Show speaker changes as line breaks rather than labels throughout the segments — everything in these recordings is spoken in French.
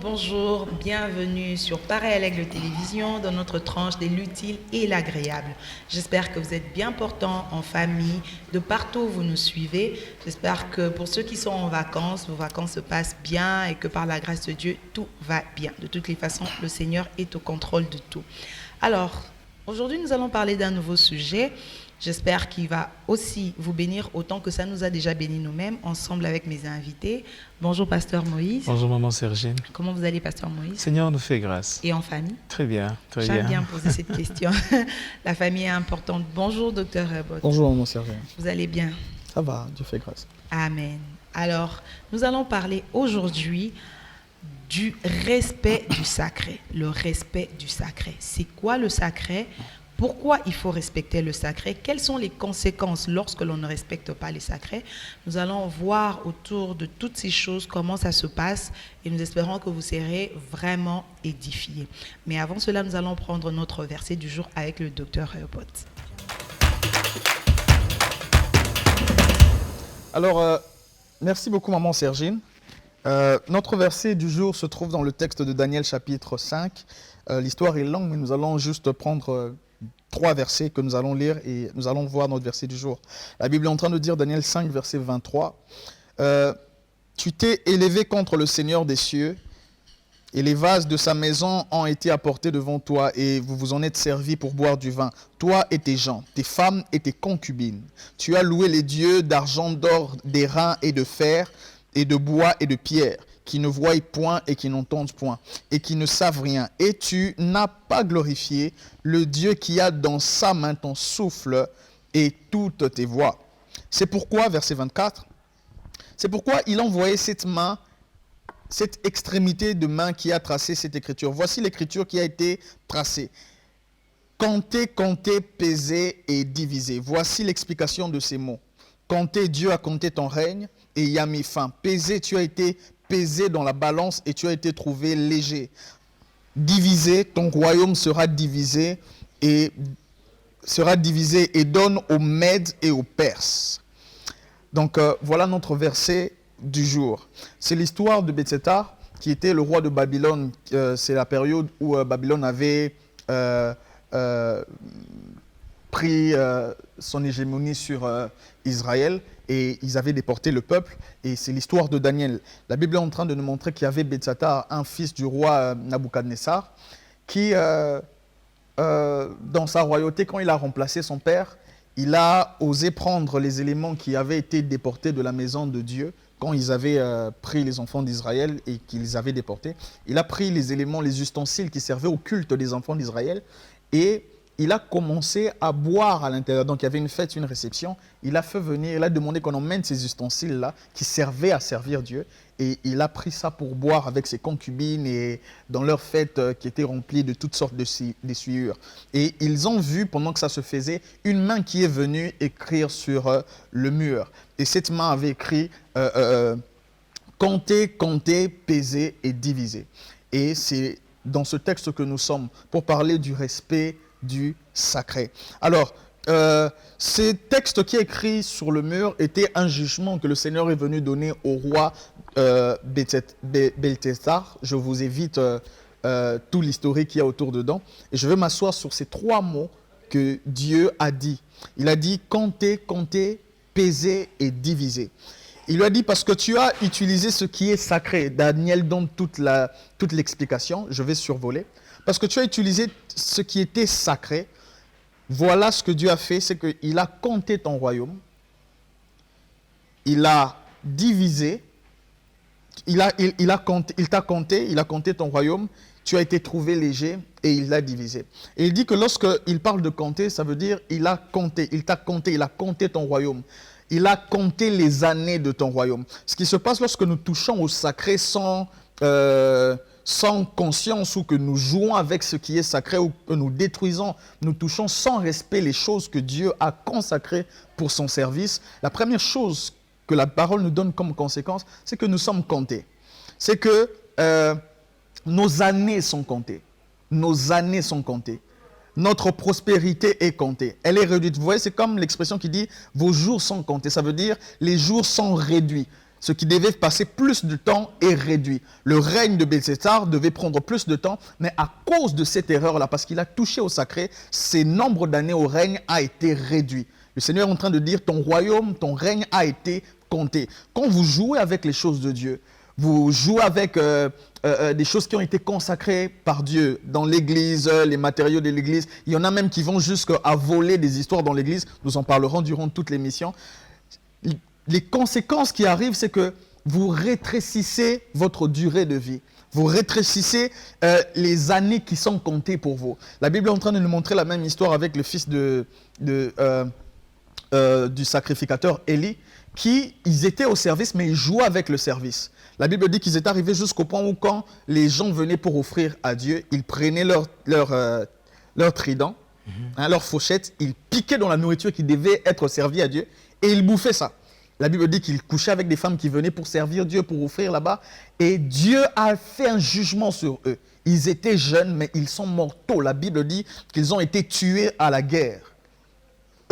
Bonjour, bienvenue sur Pareil à l'Aigle Télévision dans notre tranche de l'utile et l'agréable. J'espère que vous êtes bien portants en famille, de partout où vous nous suivez. J'espère que pour ceux qui sont en vacances, vos vacances se passent bien et que par la grâce de Dieu, tout va bien. De toutes les façons, le Seigneur est au contrôle de tout. Alors, aujourd'hui, nous allons parler d'un nouveau sujet. J'espère qu'il va aussi vous bénir autant que ça nous a déjà bénis nous-mêmes, ensemble avec mes invités. Bonjour, Pasteur Moïse.
Bonjour, Maman Sergine.
Comment vous allez, Pasteur Moïse?
Seigneur nous fait grâce.
Et en famille?
Très bien, très bien.
J'aime bien poser cette question. La famille est importante. Bonjour, Docteur Rebot.
Bonjour, Maman Sergine.
Vous allez bien?
Ça va, Dieu fait grâce.
Amen. Alors, nous allons parler aujourd'hui du respect du sacré. Le respect du sacré. C'est quoi le sacré? Pourquoi il faut respecter le sacré? Quelles sont les conséquences lorsque l'on ne respecte pas les sacrés? Nous allons voir autour de toutes ces choses comment ça se passe et nous espérons que vous serez vraiment édifiés. Mais avant cela, nous allons prendre notre verset du jour avec le docteur Rebot.
Alors, merci beaucoup, Maman Sergine. Notre verset du jour se trouve dans le texte de Daniel chapitre 5. L'histoire est longue, mais nous allons juste prendre 3 versets que nous allons lire et nous allons voir notre verset du jour. La Bible est en train de dire, Daniel 5, verset 23, « Tu t'es élevé contre le Seigneur des cieux, et les vases de sa maison ont été apportés devant toi, et vous vous en êtes servis pour boire du vin, toi et tes gens, tes femmes et tes concubines. Tu as loué les dieux d'argent, d'or, d'airain et de fer, et de bois et de pierre, qui ne voient point et qui n'entendent point, et qui ne savent rien. Et tu n'as pas glorifié le Dieu qui a dans sa main ton souffle et toutes tes voies. C'est pourquoi, verset 24, c'est pourquoi il a envoyé cette main, cette extrémité de main qui a tracé cette écriture. Voici l'écriture qui a été tracée. Compter, compter, peser et diviser. Voici l'explication de ces mots. Compter, Dieu a compté ton règne et y a mis fin. Peser, tu as été pesé dans la balance et tu as été trouvé léger. Diviser, ton royaume sera divisé et donne aux Mèdes et aux Perses. Donc voilà notre verset du jour. C'est l'histoire de Belshazzar qui était le roi de Babylone. C'est la période où Babylone avait pris son hégémonie sur Israël et ils avaient déporté le peuple. Et c'est l'histoire de Daniel. La Bible est en train de nous montrer qu'il y avait Belshazzar, un fils du roi Nabuchodonosor, qui, dans sa royauté, quand il a remplacé son père, il a osé prendre les éléments qui avaient été déportés de la maison de Dieu quand ils avaient pris les enfants d'Israël et qu'ils les avaient déportés. Il a pris les éléments, les ustensiles qui servaient au culte des enfants d'Israël et il a commencé à boire à l'intérieur. Donc il y avait une fête, une réception. Il a fait venir, il a demandé qu'on emmène ces ustensiles-là qui servaient à servir Dieu. Et il a pris ça pour boire avec ses concubines et dans leur fête qui était remplie de toutes sortes de souillures. Et ils ont vu, pendant que ça se faisait, une main qui est venue écrire sur le mur. Et cette main avait écrit compter, compter, peser et diviser. Et c'est dans ce texte que nous sommes pour parler du respect du sacré. Alors, ce texte qui est écrit sur le mur était un jugement que le Seigneur est venu donner au roi Belshazzar. Je vous évite tout l'historique qu'il y a autour dedans. Et je vais m'asseoir sur ces 3 mots que Dieu a dit. Il a dit compter, compter, peser et diviser. Il lui a dit parce que tu as utilisé ce qui est sacré. Daniel donne toute l'explication. Je vais survoler. Parce que tu as utilisé ce qui était sacré, voilà ce que Dieu a fait, c'est qu'il a compté ton royaume, il a divisé, il t'a compté, il a compté ton royaume, tu as été trouvé léger et il l'a divisé. Et il dit que lorsqu'il parle de compter, ça veut dire il a compté, il t'a compté, il a compté ton royaume. Il a compté les années de ton royaume. Ce qui se passe lorsque nous touchons au sacré sans conscience ou que nous jouons avec ce qui est sacré ou que nous détruisons, nous touchons sans respect les choses que Dieu a consacrées pour son service. La première chose que la parole nous donne comme conséquence, c'est que nous sommes comptés. C'est que nos années sont comptées. Nos années sont comptées. notre prospérité est comptée. Elle est réduite. Vous voyez, c'est comme l'expression qui dit « vos jours sont comptés ». Ça veut dire « les jours sont réduits ». Ce qui devait passer plus de temps est réduit. Le règne de Belshazar devait prendre plus de temps, mais à cause de cette erreur-là, parce qu'il a touché au sacré, ses nombres d'années au règne a été réduit. Le Seigneur est en train de dire, ton royaume, ton règne a été compté. Quand vous jouez avec les choses de Dieu, vous jouez avec des choses qui ont été consacrées par Dieu dans l'église, les matériaux de l'église. Il y en a même qui vont jusqu'à voler des histoires dans l'église. Nous en parlerons durant toute l'émission. Les conséquences qui arrivent, c'est que vous rétrécissez votre durée de vie. Vous rétrécissez les années qui sont comptées pour vous. La Bible est en train de nous montrer la même histoire avec le fils du sacrificateur Élie, ils étaient au service, mais ils jouaient avec le service. La Bible dit qu'ils étaient arrivés jusqu'au point où quand les gens venaient pour offrir à Dieu, ils prenaient leur trident, leur fourchette, ils piquaient dans la nourriture qui devait être servie à Dieu et ils bouffaient ça. La Bible dit qu'ils couchaient avec des femmes qui venaient pour servir Dieu, pour offrir là-bas. Et Dieu a fait un jugement sur eux. Ils étaient jeunes, mais ils sont mortaux. La Bible dit qu'ils ont été tués à la guerre.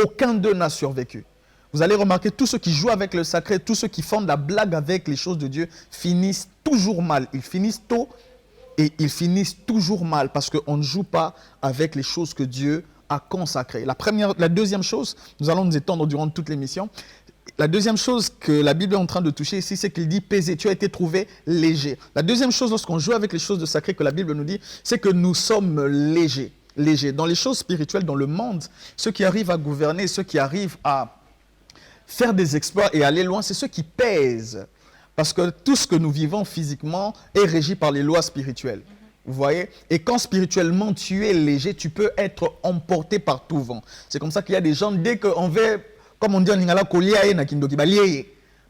Aucun d'eux n'a survécu. Vous allez remarquer, tous ceux qui jouent avec le sacré, tous ceux qui font de la blague avec les choses de Dieu, finissent toujours mal. Ils finissent tôt et ils finissent toujours mal parce qu'on ne joue pas avec les choses que Dieu a consacrées. La deuxième chose, nous allons nous étendre durant toute l'émission. La deuxième chose que la Bible est en train de toucher ici, c'est qu'il dit « pesé ». Tu as été trouvé léger. La deuxième chose, lorsqu'on joue avec les choses de sacré que la Bible nous dit, c'est que nous sommes légers. Dans les choses spirituelles, dans le monde, ceux qui arrivent à gouverner, ceux qui arrivent à faire des exploits et aller loin, c'est ceux qui pèsent. Parce que tout ce que nous vivons physiquement est régi par les lois spirituelles. Vous voyez? Et quand spirituellement tu es léger, tu peux être emporté par tout vent. C'est comme ça qu'il y a des gens, dès qu'on veut, comme on dit en lingala,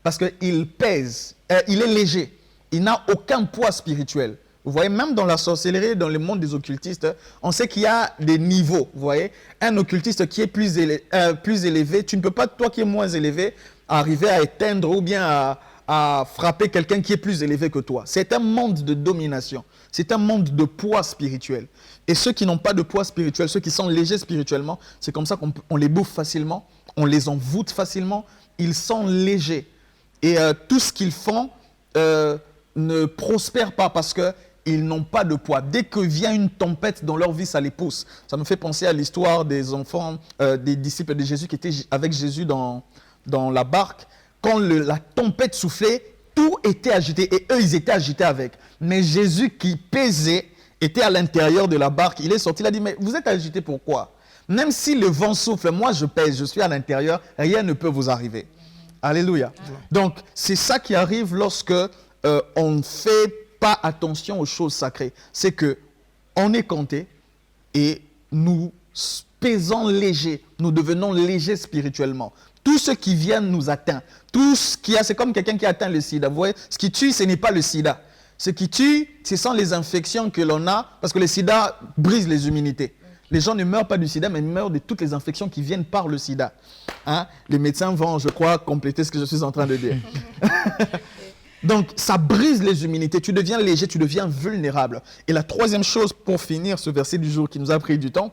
parce qu'il pèse, il est léger. Il n'a aucun poids spirituel. Vous voyez, même dans la sorcellerie, dans le monde des occultistes, on sait qu'il y a des niveaux. Vous voyez, un occultiste qui est plus élevé, tu ne peux pas, toi qui es moins élevé, arriver à éteindre ou bien à frapper quelqu'un qui est plus élevé que toi. C'est un monde de domination. C'est un monde de poids spirituel. Et ceux qui n'ont pas de poids spirituel, ceux qui sont légers spirituellement, c'est comme ça qu'on les bouffe facilement, on les envoûte facilement, ils sont légers. Et tout ce qu'ils font ne prospère pas parce qu'ils n'ont pas de poids. Dès que vient une tempête dans leur vie, ça les pousse. Ça me fait penser à l'histoire des enfants, des disciples de Jésus qui étaient avec Jésus dans la barque. Quand la tempête soufflait, tout était agité et eux, ils étaient agités avec. Mais Jésus qui pesait était à l'intérieur de la barque. Il est sorti, il a dit, mais vous êtes agités pourquoi? Même si le vent souffle, moi je pèse, je suis à l'intérieur, rien ne peut vous arriver. Alléluia. Donc, c'est ça qui arrive lorsque on ne fait pas attention aux choses sacrées. C'est qu'on est compté et nous pesons léger, nous devenons légers spirituellement. Tout ce qui vient nous atteint. Tout ce qui a, c'est comme quelqu'un qui atteint le sida. Vous voyez, ce qui tue, ce n'est pas le sida. Ce qui tue, ce sont les infections que l'on a, parce que le sida brise les immunités. Les gens ne meurent pas du sida, mais ils meurent de toutes les infections qui viennent par le sida. Hein? Les médecins vont, je crois, compléter ce que je suis en train de dire. Donc, ça brise les immunités. Tu deviens léger, tu deviens vulnérable. Et la troisième chose, pour finir ce verset du jour qui nous a pris du temps,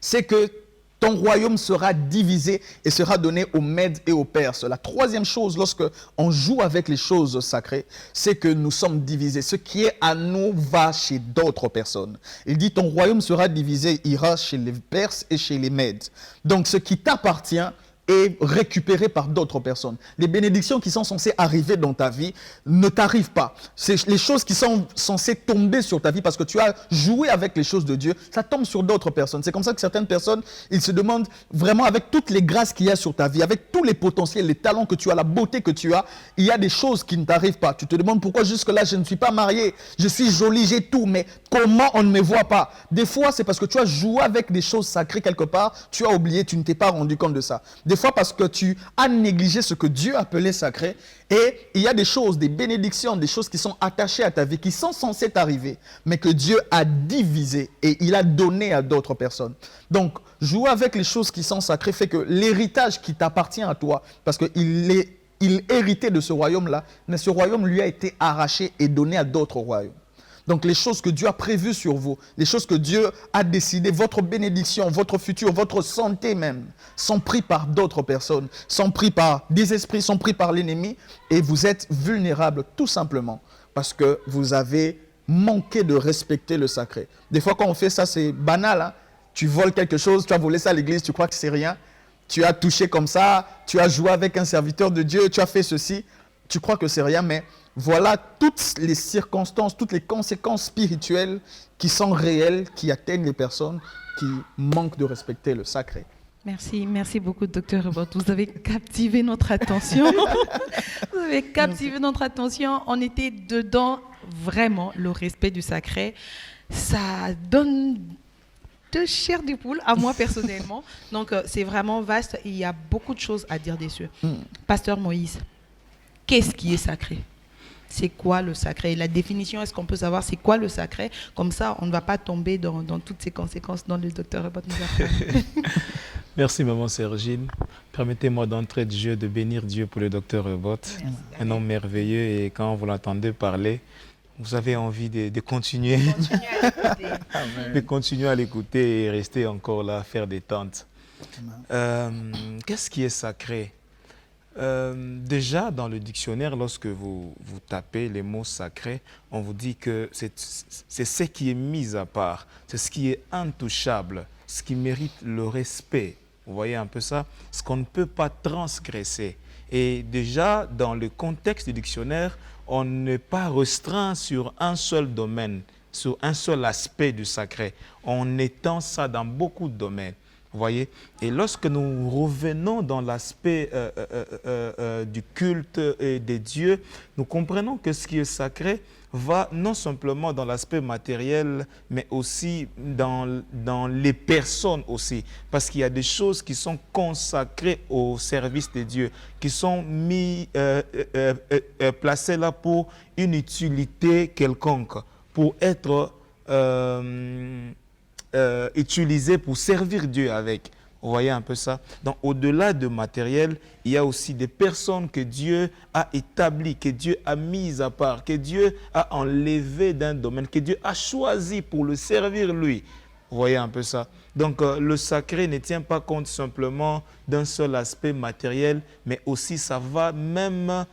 c'est que ton royaume sera divisé et sera donné aux Mèdes et aux Perses. La troisième chose, lorsque on joue avec les choses sacrées, c'est que nous sommes divisés. Ce qui est à nous va chez d'autres personnes. Il dit, ton royaume sera divisé, ira chez les Perses et chez les Mèdes. Donc, ce qui t'appartient est récupéré par d'autres personnes. Les bénédictions qui sont censées arriver dans ta vie ne t'arrivent pas. C'est les choses qui sont censées tomber sur ta vie parce que tu as joué avec les choses de Dieu, ça tombe sur d'autres personnes. C'est comme ça que certaines personnes, ils se demandent vraiment avec toutes les grâces qu'il y a sur ta vie, avec tous les potentiels, les talents que tu as, la beauté que tu as, il y a des choses qui ne t'arrivent pas. Tu te demandes pourquoi jusque-là je ne suis pas marié, je suis jolie, j'ai tout, mais comment on ne me voit pas? Des fois, c'est parce que tu as joué avec des choses sacrées quelque part, tu as oublié, tu ne t'es pas rendu compte de ça. Des fois parce que tu as négligé ce que Dieu appelait sacré et il y a des choses, des bénédictions, des choses qui sont attachées à ta vie, qui sont censées t'arriver, mais que Dieu a divisé et il a donné à d'autres personnes. Donc, jouer avec les choses qui sont sacrées fait que l'héritage qui t'appartient à toi, parce qu'il héritait de ce royaume-là, mais ce royaume lui a été arraché et donné à d'autres royaumes. Donc les choses que Dieu a prévues sur vous, les choses que Dieu a décidées, votre bénédiction, votre futur, votre santé même, sont pris par d'autres personnes, sont pris par des esprits, sont pris par l'ennemi, et vous êtes vulnérable tout simplement parce que vous avez manqué de respecter le sacré. Des fois quand on fait ça, c'est banal, hein? Tu voles quelque chose, tu as volé ça à l'église, tu crois que c'est rien, tu as touché comme ça, tu as joué avec un serviteur de Dieu, tu as fait ceci, tu crois que c'est rien, mais voilà toutes les circonstances, toutes les conséquences spirituelles qui sont réelles, qui atteignent les personnes qui manquent de respecter le sacré.
Merci beaucoup, Dr. Robert. Vous avez captivé notre attention. Vous avez captivé notre attention. On était dedans, vraiment, le respect du sacré. Ça donne de chair du poule, à moi personnellement. Donc, c'est vraiment vaste. Il y a beaucoup de choses à dire dessus. Pasteur Moïse, qu'est-ce qui est sacré? C'est quoi le sacré? La définition, est-ce qu'on peut savoir c'est quoi le sacré? Comme ça, on ne va pas tomber dans toutes ces conséquences dont le docteur Robert nous apprend.
Merci, maman Sergine. Permettez-moi d'entrer de jeu, de bénir Dieu pour le docteur Robert, un homme merveilleux. Et quand vous l'entendez parler, vous avez envie de continuer, de continuer à l'écouter et rester encore là, faire des tentes. Qu'est-ce qui est sacré? Déjà, dans le dictionnaire, lorsque vous tapez les mots sacrés, on vous dit que c'est ce qui est mis à part, c'est ce qui est intouchable, ce qui mérite le respect. Vous voyez un peu ça? Ce qu'on ne peut pas transgresser. Et déjà, dans le contexte du dictionnaire, on n'est pas restreint sur un seul domaine, sur un seul aspect du sacré. On étend ça dans beaucoup de domaines. Vous voyez? Et lorsque nous revenons dans l'aspect du culte et des dieux, nous comprenons que ce qui est sacré va non simplement dans l'aspect matériel, mais aussi dans les personnes aussi. Parce qu'il y a des choses qui sont consacrées au service de Dieu, qui sont placées là pour une utilité quelconque, pour être utilisées pour servir Dieu avec. Vous voyez un peu ça? Donc, au-delà de matériel, il y a aussi des personnes que Dieu a établies, que Dieu a mises à part, que Dieu a enlevées d'un domaine, que Dieu a choisi pour le servir lui. Vous voyez un peu ça? Donc, le sacré ne tient pas compte simplement d'un seul aspect matériel, mais aussi ça va même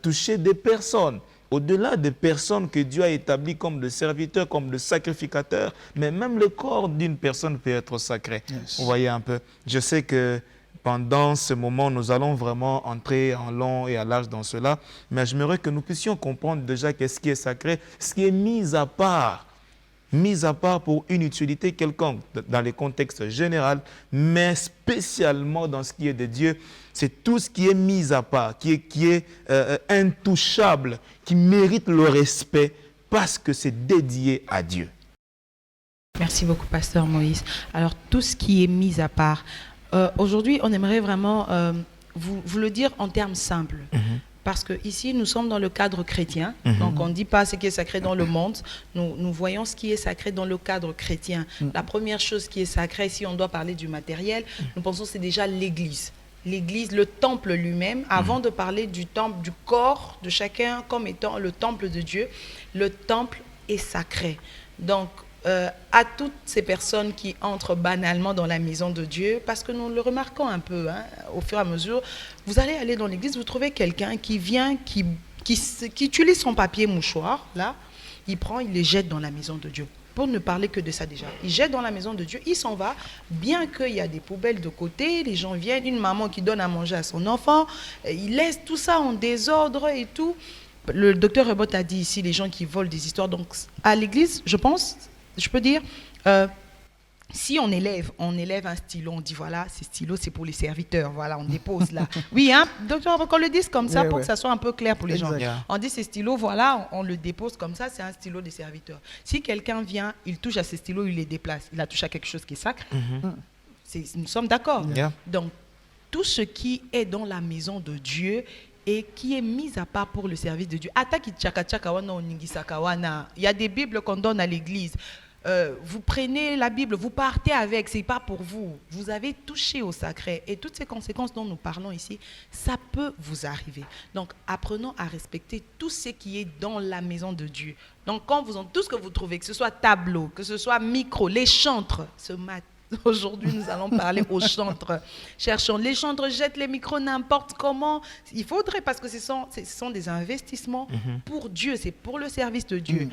toucher des personnes. Au-delà des personnes que Dieu a établies comme de serviteurs, comme de sacrificateurs, mais même le corps d'une personne peut être sacré. Yes. Vous voyez un peu. Je sais que pendant ce moment, nous allons vraiment entrer en long et à large dans cela, mais j'aimerais que nous puissions comprendre déjà qu'est-ce qui est sacré, ce qui est mis à part pour une utilité quelconque, dans les contextes généraux, mais spécialement dans ce qui est de Dieu. C'est tout ce qui est mis à part, qui est intouchable, qui mérite le respect parce que c'est dédié à Dieu.
Merci beaucoup, pasteur Moïse. Alors, tout ce qui est mis à part, aujourd'hui, on aimerait vraiment vous le dire en termes simples. Parce qu'ici, nous sommes dans le cadre chrétien. Donc, on ne dit pas ce qui est sacré dans le monde. Nous voyons ce qui est sacré dans le cadre chrétien. La première chose qui est sacrée, si on doit parler du matériel, nous pensons que c'est déjà l'Église. L'Église, le temple lui-même, avant de parler du temple, du corps de chacun comme étant le temple de Dieu, le temple est sacré. Donc, à toutes ces personnes qui entrent banalement dans la maison de Dieu, parce que nous le remarquons un peu, hein, au fur et à mesure, vous allez aller dans l'église, vous trouvez quelqu'un qui vient, qui utilise son papier mouchoir, là, il prend, il les jette dans la maison de Dieu. Pour ne parler que de ça déjà. Il jette dans la maison de Dieu, il s'en va, bien qu'il y a des poubelles de côté, les gens viennent, une maman qui donne à manger à son enfant, il laisse tout ça en désordre et tout. Le docteur Rebot a dit ici, les gens qui volent des histoires. Donc, à l'église, je pense, je peux dire, si on élève un stylo, on dit voilà, ces stylos, c'est pour les serviteurs, voilà, on dépose là. Oui, hein, docteur, qu'on le dise comme ça, pour que ça soit un peu clair pour les gens. On dit ces stylos, voilà, on le dépose comme ça, c'est un stylo des serviteurs. Si quelqu'un vient, il touche à ces stylos, il les déplace, il a touché à quelque chose qui est sacré. Nous sommes d'accord. Donc, tout ce qui est dans la maison de Dieu et qui est mis à part pour le service de Dieu. Il y a des Bibles qu'on donne à l'église. vous prenez la Bible, vous partez avec, ce n'est pas pour vous. Vous avez touché au sacré. Et toutes ces conséquences dont nous parlons ici, ça peut vous arriver. Donc, apprenons à respecter tout ce qui est dans la maison de Dieu. Donc, quand vous en tout ce que vous trouvez, que ce soit tableau, que ce soit micro, les chantres, ce matin, aujourd'hui, nous allons parler aux chantres. Cherchons. Les chantres jettent les micros n'importe comment. Il faudrait, parce que ce sont des investissements pour Dieu, c'est pour le service de Dieu.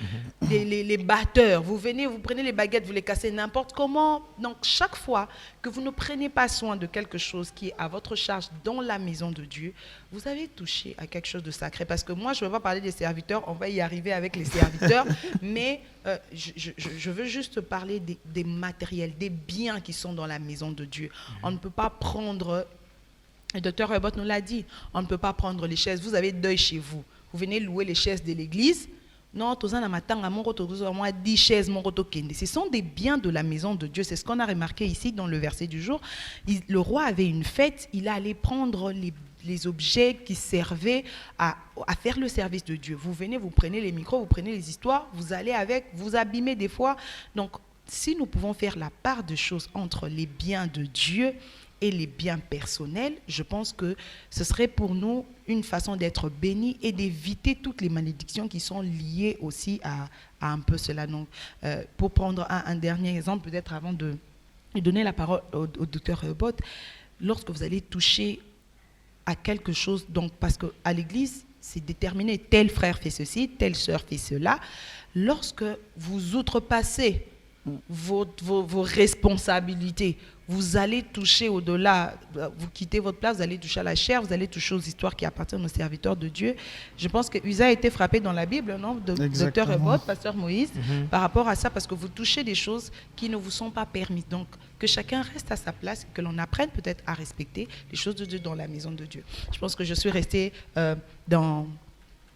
Les batteurs, vous venez, vous prenez les baguettes, vous les cassez n'importe comment. Donc, chaque fois que vous ne prenez pas soin de quelque chose qui est à votre charge dans la maison de Dieu, vous avez touché à quelque chose de sacré. Parce que moi, je ne vais pas parler des serviteurs, on va y arriver avec les serviteurs, mais je veux juste parler des matériels, des biens qui sont dans la maison de Dieu. On ne peut pas prendre, le docteur Rebot nous l'a dit, on ne peut pas prendre les chaises. Vous avez deuil chez vous. Vous venez louer les chaises de l'église. Non, moi 10 chaises, ce sont des biens de la maison de Dieu. C'est ce qu'on a remarqué ici dans le verset du jour. Le roi avait une fête, il allait prendre les objets qui servaient à faire le service de Dieu. Vous venez, vous prenez les micros, vous prenez les histoires, vous allez avec, vous abîmez des fois. Donc, si nous pouvons faire la part de choses entre les biens de Dieu et les biens personnels, je pense que ce serait pour nous une façon d'être bénis et d'éviter toutes les malédictions qui sont liées aussi à un peu cela. Donc, pour prendre un dernier exemple, peut-être avant de donner la parole au docteur Rebot, lorsque vous allez toucher à quelque chose, donc parce qu'à l'église, c'est déterminé, tel frère fait ceci, telle sœur fait cela. Lorsque vous outrepassez vos responsabilités, vous allez toucher au-delà, vous quittez votre place, vous allez toucher à la chair, vous allez toucher aux histoires qui appartiennent aux serviteurs de Dieu. Je pense que Usa a été frappé dans la Bible, non, docteur Rebot, pasteur Moïse, par rapport à ça, parce que vous touchez des choses qui ne vous sont pas permises. Donc, que chacun reste à sa place, que l'on apprenne peut-être à respecter les choses de Dieu dans la maison de Dieu. Je pense que je suis restée dans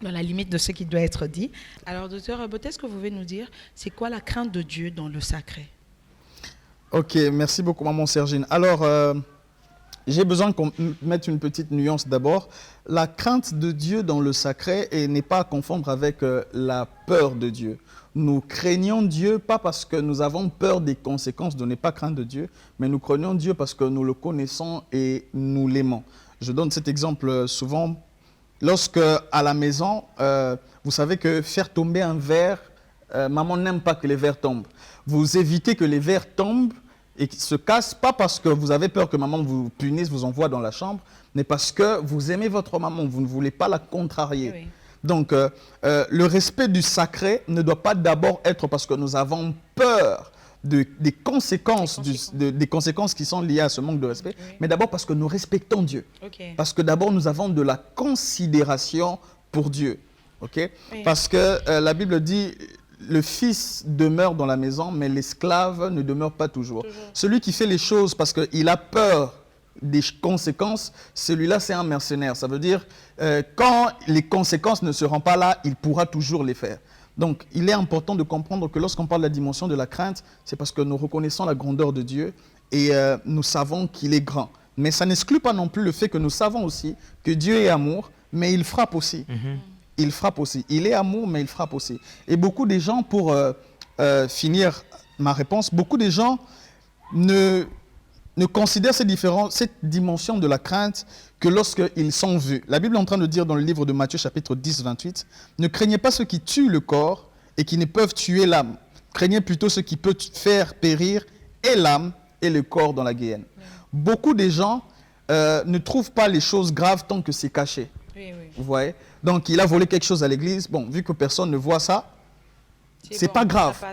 la limite de ce qui doit être dit. Alors, docteur Rebot, est-ce que vous pouvez nous dire, c'est quoi la crainte de Dieu dans le sacré?
Ok, merci beaucoup, maman Sergine. Alors, j'ai besoin qu'on mette une petite nuance d'abord. La crainte de Dieu dans le sacré n'est pas à confondre avec la peur de Dieu. Nous craignons Dieu pas parce que nous avons peur des conséquences de ne pas craindre Dieu, mais nous craignons Dieu parce que nous le connaissons et nous l'aimons. Je donne cet exemple souvent. Lorsque, à la maison, vous savez que faire tomber un verre, maman n'aime pas que les verres tombent. Vous évitez que les verres tombent et qu'ils se cassent, pas parce que vous avez peur que maman vous punisse, vous envoie dans la chambre, mais parce que vous aimez votre maman, vous ne voulez pas la contrarier. Oui. Donc, le respect du sacré ne doit pas d'abord être parce que nous avons peur des conséquences qui sont liées à ce manque de respect, oui, mais d'abord parce que nous respectons Dieu. Okay. Parce que d'abord, nous avons de la considération pour Dieu. Okay? Oui. Parce que la Bible dit, le fils demeure dans la maison, mais l'esclave ne demeure pas toujours. Celui qui fait les choses parce qu'il a peur des conséquences, celui-là, c'est un mercenaire. Ça veut dire, quand les conséquences ne seront pas là, il pourra toujours les faire. Donc, il est important de comprendre que lorsqu'on parle de la dimension de la crainte, c'est parce que nous reconnaissons la grandeur de Dieu et nous savons qu'il est grand. Mais ça n'exclut pas non plus le fait que nous savons aussi que Dieu est amour, mais il frappe aussi. Il frappe aussi. Il est amour, mais il frappe aussi. Et beaucoup de gens, pour finir ma réponse, beaucoup de gens ne considèrent cette dimension de la crainte que lorsqu'ils sont vus. La Bible est en train de dire dans le livre de Matthieu, chapitre 10, 28, « Ne craignez pas ceux qui tuent le corps et qui ne peuvent tuer l'âme. Craignez plutôt ceux qui peuvent faire périr et l'âme et le corps dans la guéhenne. » Beaucoup de gens ne trouvent pas les choses graves tant que c'est caché. Oui. Vous voyez? Donc, il a volé quelque chose à l'église. Bon, vu que personne ne voit ça, c'est pas grave.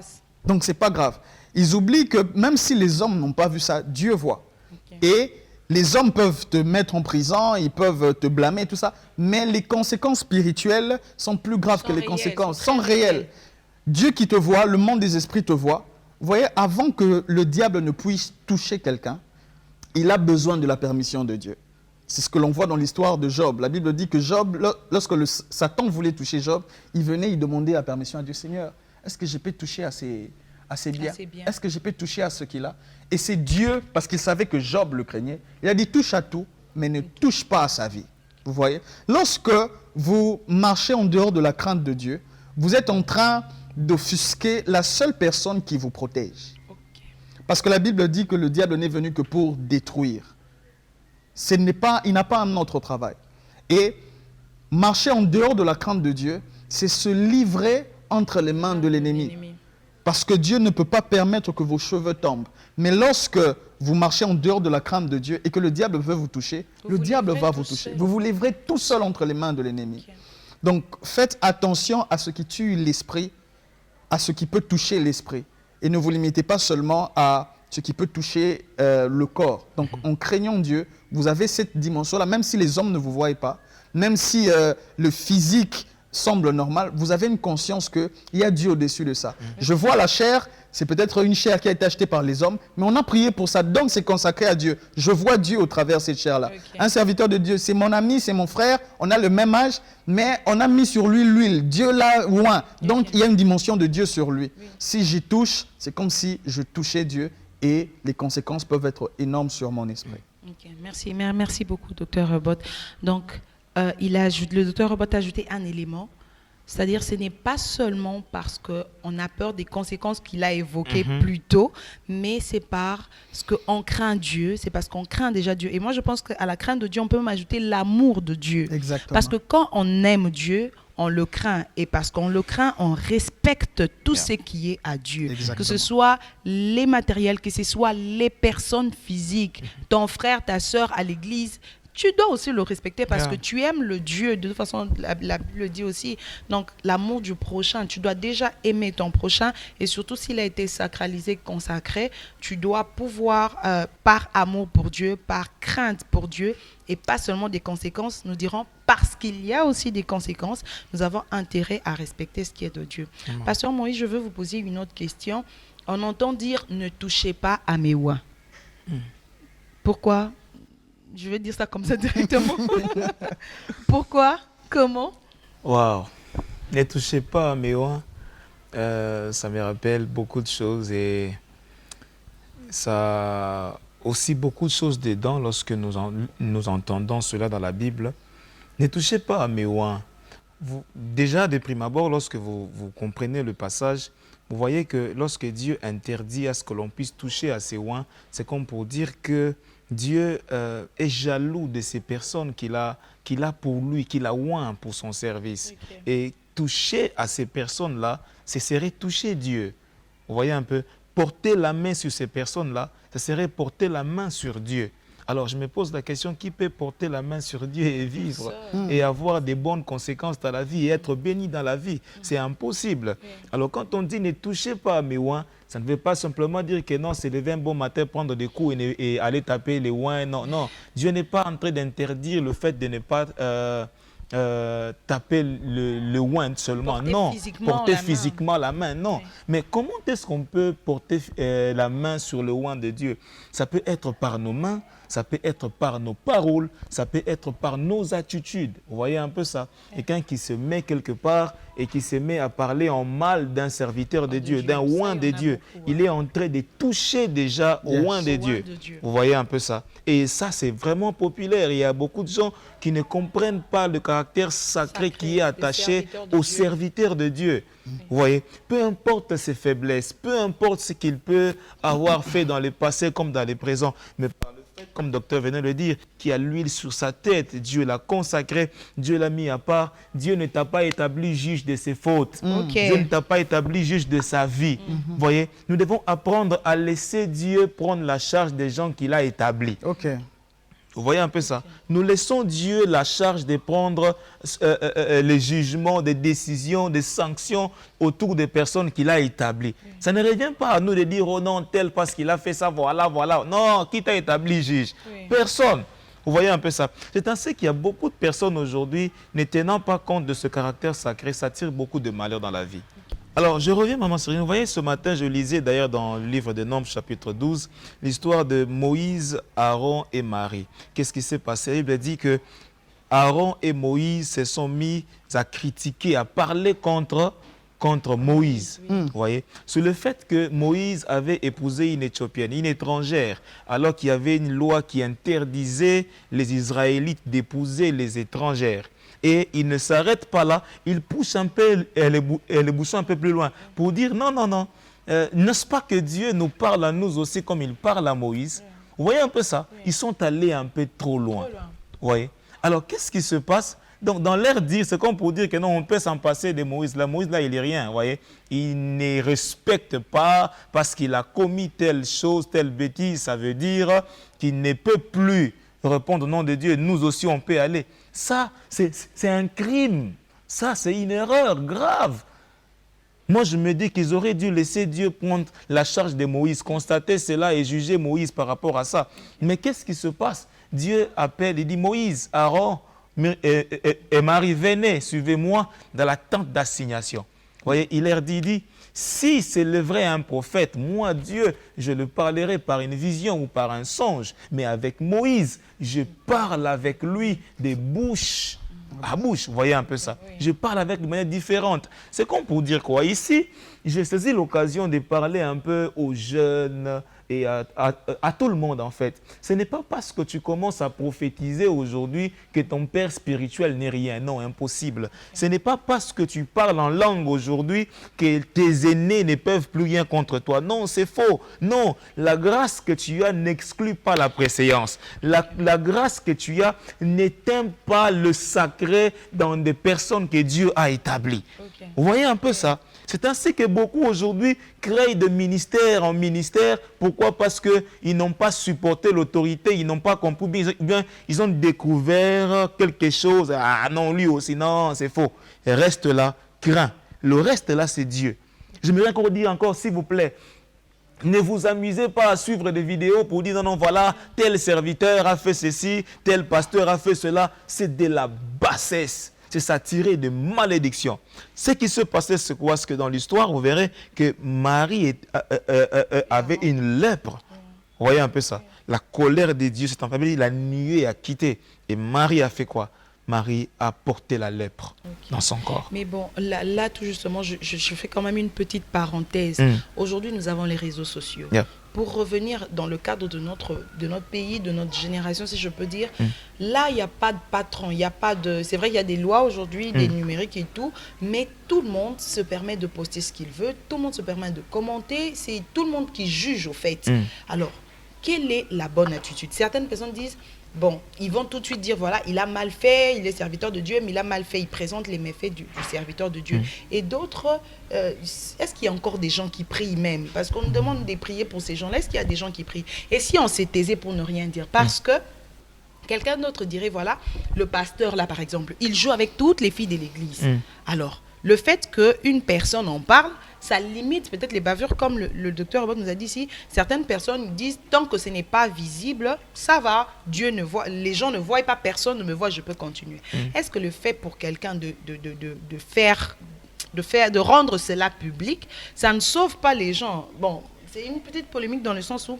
Donc, c'est pas grave. Ils oublient que même si les hommes n'ont pas vu ça, Dieu voit. Okay. Et les hommes peuvent te mettre en prison, ils peuvent te blâmer, tout ça. Mais les conséquences spirituelles sont plus graves que les conséquences. Sont réelles. Dieu qui te voit, le monde des esprits te voit. Vous voyez, avant que le diable ne puisse toucher quelqu'un, il a besoin de la permission de Dieu. C'est ce que l'on voit dans l'histoire de Job. La Bible dit que Job, lorsque Satan voulait toucher Job, il venait, il demandait la permission à Dieu. Seigneur, est-ce que je peux toucher à ses biens? Est-ce que je peux toucher à ce qu'il a? Et c'est Dieu, parce qu'il savait que Job le craignait, il a dit touche à tout, mais ne touche pas à sa vie. Vous voyez? Lorsque vous marchez en dehors de la crainte de Dieu, vous êtes en train d'offusquer la seule personne qui vous protège. Parce que la Bible dit que le diable n'est venu que pour détruire. Il n'a pas un autre travail. Et marcher en dehors de la crainte de Dieu, c'est se livrer entre les mains de l'ennemi. Parce que Dieu ne peut pas permettre que vos cheveux tombent. Mais lorsque vous marchez en dehors de la crainte de Dieu et que le diable veut vous toucher, le diable va vous toucher. Vous vous livrez tout seul entre les mains de l'ennemi. Donc faites attention à ce qui tue l'esprit, à ce qui peut toucher l'esprit. Et ne vous limitez pas seulement à ce qui peut toucher le corps. Donc en craignant Dieu, vous avez cette dimension-là, même si les hommes ne vous voient pas, même si le physique semble normal, vous avez une conscience qu'il y a Dieu au-dessus de ça. Je vois la chair, c'est peut-être une chair qui a été achetée par les hommes, mais on a prié pour ça, donc c'est consacré à Dieu. Je vois Dieu au travers de cette chair-là. Un serviteur de Dieu, c'est mon ami, c'est mon frère, on a le même âge, mais on a mis sur lui l'huile. Dieu l'a loin, donc il y a une dimension de Dieu sur lui. Si j'y touche, c'est comme si je touchais Dieu et les conséquences peuvent être énormes sur mon esprit.
Merci beaucoup, Dr. Robot. Donc, le Dr. Robot a ajouté un élément, c'est-à-dire ce n'est pas seulement parce qu'on a peur des conséquences qu'il a évoquées plus tôt, mais c'est parce qu'on craint Dieu, c'est parce qu'on craint déjà Dieu. Et moi, je pense qu'à la crainte de Dieu, on peut même ajouter l'amour de Dieu.
Exactement.
Parce que quand on aime Dieu, on le craint. Et parce qu'on le craint, on respecte tout ce qui est à Dieu.
Exactement.
Que ce soit les matériels, que ce soit les personnes physiques, ton frère, ta soeur à l'église, tu dois aussi le respecter parce que tu aimes le Dieu. De toute façon, la Bible le dit aussi. Donc, l'amour du prochain, tu dois déjà aimer ton prochain. Et surtout, s'il a été sacralisé, consacré, tu dois pouvoir, par amour pour Dieu, par crainte pour Dieu, et pas seulement des conséquences, nous dirons, parce qu'il y a aussi des conséquences, nous avons intérêt à respecter ce qui est de Dieu. Pasteur Moïse, je veux vous poser une autre question. On entend dire « ne touchez pas à mes oins ». Pourquoi ? Je vais dire ça comme ça directement. Pourquoi? Comment?
Waouh! Ne touchez pas à mes oins. Ça me rappelle beaucoup de choses et ça a aussi beaucoup de choses dedans lorsque nous entendons cela dans la Bible. Ne touchez pas à mes oins. Déjà, de prime abord, lorsque vous comprenez le passage, vous voyez que lorsque Dieu interdit à ce que l'on puisse toucher à ses oins, c'est comme pour dire que Dieu est jaloux de ces personnes qu'il a pour lui, qu'il a oint pour son service. Et toucher à ces personnes-là, ce serait toucher Dieu. Vous voyez un peu, porter la main sur ces personnes-là, ce serait porter la main sur Dieu. Alors je me pose la question, qui peut porter la main sur Dieu et vivre et avoir des bonnes conséquences dans la vie et être béni dans la vie? C'est impossible. Alors quand on dit ne touchez pas à mes oins, ça ne veut pas simplement dire que non, c'est lever un bon matin, prendre des coups et aller taper les oins. Non, non. Dieu n'est pas en train d'interdire le fait de ne pas taper le oint seulement.
Porter
non,
physiquement
porter
la main.
physiquement la main. Non.
Oui.
Mais comment est-ce qu'on peut porter la main sur le oint de Dieu? Ça peut être par nos mains, ça peut être par nos paroles, ça peut être par nos attitudes. Vous voyez un peu ça? Quelqu'un qui se met quelque part et qui se met à parler en mal d'un serviteur de Dieu, d'un oint de Dieu. Il est en train de toucher déjà au oint de Dieu. Vous voyez un peu ça? Et ça, c'est vraiment populaire. Il y a beaucoup de gens qui ne comprennent pas le caractère sacré qui est attaché au serviteur de Dieu. Vous voyez, peu importe ses faiblesses, peu importe ce qu'il peut avoir fait dans le passé comme dans le présent, mais par le fait, comme le docteur venait de le dire, qui a l'huile sur sa tête, Dieu l'a consacré, Dieu l'a mis à part, Dieu ne t'a pas établi juge de ses fautes, Dieu ne t'a pas établi juge de sa vie. Vous voyez, nous devons apprendre à laisser Dieu prendre la charge des gens qu'il a établis. Vous voyez un peu ça? Nous laissons Dieu la charge de prendre les jugements, des décisions, des sanctions autour des personnes qu'il a établies. Ça ne revient pas à nous de dire, oh non, tel parce qu'il a fait ça, voilà, voilà. Non, qui t'a établi juge? Personne. Vous voyez un peu ça? C'est ainsi qu'il y a beaucoup de personnes aujourd'hui, ne tenant pas compte de ce caractère sacré, ça tire beaucoup de malheur dans la vie. Alors, je reviens, maman Cyrine. Vous voyez, ce matin, je lisais d'ailleurs dans le livre de Nombres, chapitre 12, l'histoire de Moïse, Aaron et Marie. Qu'est-ce qui s'est passé? La Bible dit que Aaron et Moïse se sont mis à critiquer, à parler contre Moïse. Vous voyez, sur le fait que Moïse avait épousé une Éthiopienne, une étrangère, alors qu'il y avait une loi qui interdisait les Israélites d'épouser les étrangères. Et il ne s'arrête pas là, il pousse un peu les bouchons un peu plus loin pour dire non, non, non. N'est-ce pas que Dieu nous parle à nous aussi comme il parle à Moïse? Vous voyez un peu ça? Ils sont allés un peu trop loin. Vous voyez? Alors, qu'est-ce qui se passe? Donc, dans l'air dire, c'est comme pour dire que non, on peut s'en passer de Moïse. Là, Moïse, là, il n'est rien, vous voyez. Il ne respecte pas parce qu'il a commis telle chose, telle bêtise. Ça veut dire qu'il ne peut plus répondre au nom de Dieu. Nous aussi, on peut aller. Ça, c'est un crime. Ça, c'est une erreur grave. Moi, je me dis qu'ils auraient dû laisser Dieu prendre la charge de Moïse, constater cela et juger Moïse par rapport à ça. Mais qu'est-ce qui se passe? Dieu appelle, il dit Moïse, Aaron et Marie, venez, suivez-moi dans la tente d'assignation. Vous voyez, il leur dit, si c'est le vrai un prophète, moi, Dieu, je le parlerai par une vision ou par un songe. Mais avec Moïse, je parle avec lui des bouches à bouche, vous voyez un peu ça. Oui. Je parle avec de manière différente. C'est comme pour dire quoi? Ici, j'ai saisi l'occasion de parler un peu aux jeunes et à tout le monde en fait. Ce n'est pas parce que tu commences à prophétiser aujourd'hui que ton père spirituel n'est rien. Non, impossible. Ce n'est pas parce que tu parles en langue aujourd'hui que tes aînés ne peuvent plus rien contre toi. Non, c'est faux. Non, la grâce que tu as n'exclut pas la préséance. La grâce que tu as n'éteint pas le sacré dans des personnes que Dieu a établies. Okay. Vous voyez un peu ça? C'est ainsi que beaucoup aujourd'hui créent de ministère en ministère. Pourquoi? Parce qu'ils n'ont pas supporté l'autorité, ils n'ont pas compris, bien, ils ont découvert quelque chose. Ah non, lui aussi, non, c'est faux. Et reste là, crains. Le reste là, c'est Dieu. Je me encore dire encore, s'il vous plaît, ne vous amusez pas à suivre des vidéos pour dire non, non, voilà, tel serviteur a fait ceci, tel pasteur a fait cela. C'est de la bassesse. C'est s'attirer de malédiction. Ce qui se passait, c'est quoi? Parce que dans l'histoire, vous verrez que Marie avait une lèpre. Vous voyez un peu ça? La colère de Dieu s'est enflammée, il a nié et a quitté. Et Marie a fait quoi? Marie a porté la lèpre dans son corps.
Mais bon, là tout justement, je fais quand même une petite parenthèse. Aujourd'hui, nous avons les réseaux sociaux. Yeah. Pour revenir dans le cadre de notre pays, de notre génération, si je peux dire, là, il n'y a pas de patron, il n'y a pas de... C'est vrai, il y a des lois aujourd'hui, des numériques et tout, mais tout le monde se permet de poster ce qu'il veut, tout le monde se permet de commenter, c'est tout le monde qui juge au fait. Alors, quelle est la bonne attitude? Certaines personnes disent... Bon, ils vont tout de suite dire, voilà, il a mal fait, il est serviteur de Dieu, mais il a mal fait. Ils présentent les méfaits du serviteur de Dieu. Et d'autres, est-ce qu'il y a encore des gens qui prient même? Parce qu'on nous demande de prier pour ces gens-là. Est-ce qu'il y a des gens qui prient? Et si on s'est taisé pour ne rien dire? Parce que quelqu'un d'autre dirait, voilà, le pasteur là, par exemple, il joue avec toutes les filles de l'église. Alors, le fait qu'une personne en parle, ça limite peut-être les bavures, comme le docteur Robert nous a dit ici. Certaines personnes disent, tant que ce n'est pas visible, ça va, Dieu ne voit, les gens ne voient pas, personne ne me voit, je peux continuer. Est-ce que le fait pour quelqu'un de rendre cela public, ça ne sauve pas les gens? Bon, c'est une petite polémique dans le sens où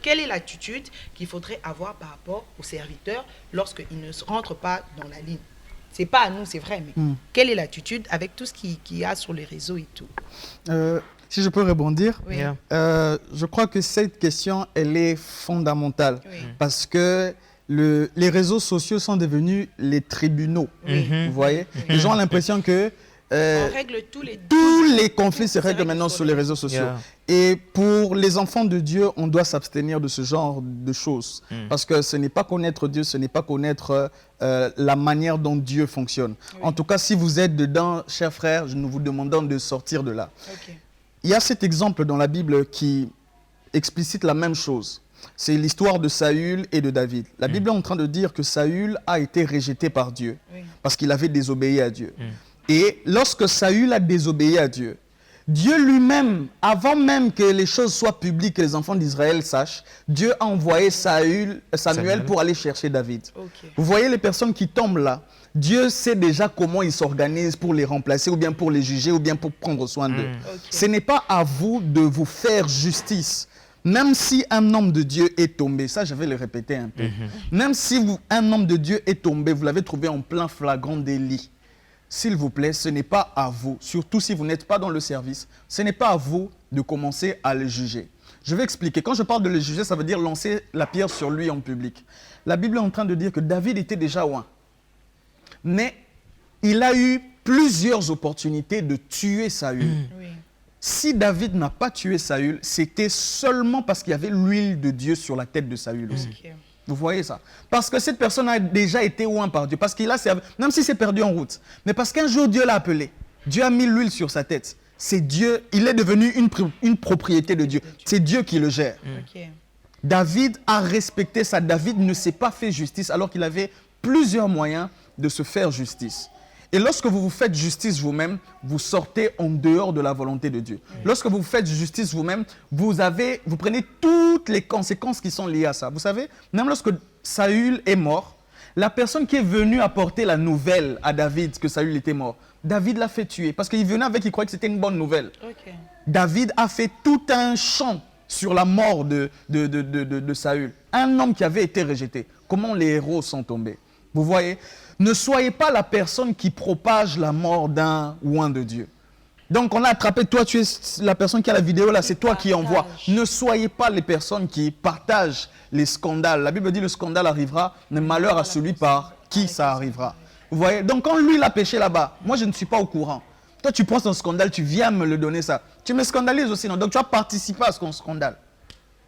quelle est l'attitude qu'il faudrait avoir par rapport aux serviteurs lorsqu'ils ne rentrent pas dans la ligne? C'est pas à nous, c'est vrai, mais quelle est l'attitude avec tout ce qu'il y a sur les réseaux et tout?
Si je peux rebondir,
oui.
Je crois que cette question, elle est fondamentale parce que les réseaux sociaux sont devenus les tribunaux. Vous voyez, les gens ont l'impression que
on règle tous les
conflits se règlent maintenant sur les réseaux sociaux. Et pour les enfants de Dieu, on doit s'abstenir de ce genre de choses. Parce que ce n'est pas connaître Dieu, ce n'est pas connaître la manière dont Dieu fonctionne. En tout cas, si vous êtes dedans, chers frères, nous vous demandons de sortir de là. Il y a cet exemple dans la Bible qui explicite la même chose. C'est l'histoire de Saül et de David. La Bible est en train de dire que Saül a été rejeté par Dieu parce qu'il avait désobéi à Dieu. Et lorsque Saül a désobéi à Dieu, Dieu lui-même, avant même que les choses soient publiques, que les enfants d'Israël sachent, Dieu a envoyé Samuel pour aller chercher David. Vous voyez les personnes qui tombent là, Dieu sait déjà comment il s'organise pour les remplacer, ou bien pour les juger, ou bien pour prendre soin d'eux. Ce n'est pas à vous de vous faire justice. Même si un homme de Dieu est tombé, ça je vais le répéter un peu, même si un homme de Dieu est tombé, vous l'avez trouvé en plein flagrant délit, s'il vous plaît, ce n'est pas à vous, surtout si vous n'êtes pas dans le service, ce n'est pas à vous de commencer à le juger. Je vais expliquer. Quand je parle de le juger, ça veut dire lancer la pierre sur lui en public. La Bible est en train de dire que David était déjà oint. Mais il a eu plusieurs opportunités de tuer Saül.
Oui.
Si David n'a pas tué Saül, c'était seulement parce qu'il y avait l'huile de Dieu sur la tête de Saül aussi.
Ok.
Vous voyez ça? Parce que cette personne a déjà été oint par Dieu. Parce qu'il a servi, même s'il s'est perdu en route. Mais parce qu'un jour, Dieu l'a appelé. Dieu a mis l'huile sur sa tête. C'est Dieu, il est devenu une propriété de Dieu. C'est Dieu qui le gère.
Ok.
David a respecté ça. David ne s'est pas fait justice alors qu'il avait plusieurs moyens de se faire justice. Et lorsque vous vous faites justice vous-même, vous sortez en dehors de la volonté de Dieu. Lorsque vous faites justice vous-même, vous prenez toutes les conséquences qui sont liées à ça. Vous savez, même lorsque Saül est mort, la personne qui est venue apporter la nouvelle à David que Saül était mort, David l'a fait tuer parce qu'il venait avec, il croyait que c'était une bonne nouvelle.
Ok.
David a fait tout un chant sur la mort de Saül. Un homme qui avait été rejeté. Comment les héros sont tombés. Vous voyez? Ne soyez pas la personne qui propage la mort d'un ou un de Dieu. Donc on a attrapé, toi tu es la personne qui a la vidéo là, c'est toi qui envoie. Ne soyez pas les personnes qui partagent les scandales. La Bible dit le scandale arrivera, mais malheur à celui par qui ça arrivera. Vous voyez? Donc quand lui il a péché là-bas, moi je ne suis pas au courant. Toi tu prends ton scandale, tu viens me le donner ça. Tu me scandalises aussi, non? Donc tu as participé à ce scandale.